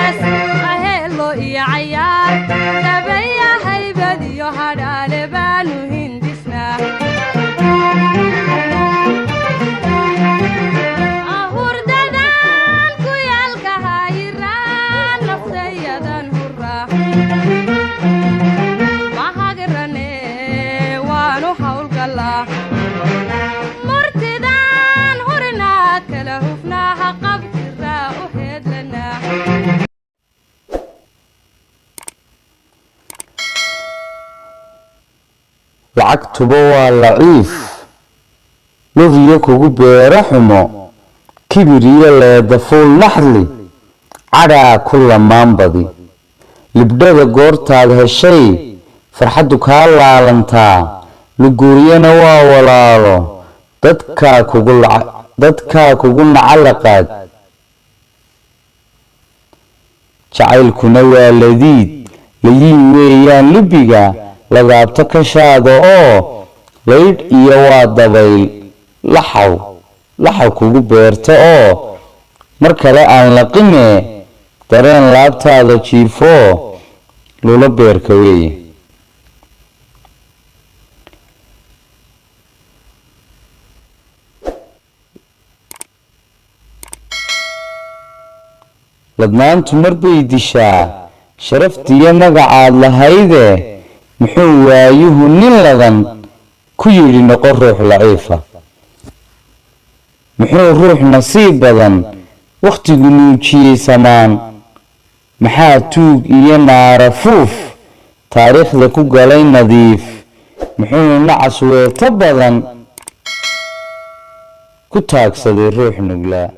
hees aheelo iyo cayaar dabaya haybad iyo hadhaale baanu hindisnaa ahurdadan ku yaalka hayraan naftayadan hurraa mahagrane waanu hawlgalaa murtidan hurinaa kala hufnaaha qabtiraa u heedlanaa lacagtuba waa laciif lugiyo kugu beera xumo kibir iyo leedafuul naxli cadhaa ku lamaan badi libdhada goortaad heshay farxaddu kaa laalantaa luguuriyana waa walaalo dadkaa kugu nacalaqaad jacaylkuna waa ladiid layiin weeyaan lubiga lagaabto kashaada oo laydh iyo waa dabayl laxaw kugu beerta oo mar kale aan laqimee dareen laabtaada jiifoo lula beerka weeye ladnaantu marbay dishaa sharaftiiyo magacaad lahayde muxuu waayuhu nin ladan ku yidhi noqon ruux laciifa muxuu ruux nasiib badan wakhtigu nuujiyey samaan maxaa tuug iyo naarafuuf taariikhda ku galay nadiif muxuu nacas weeto badan ku taagsaday ruux nuglaa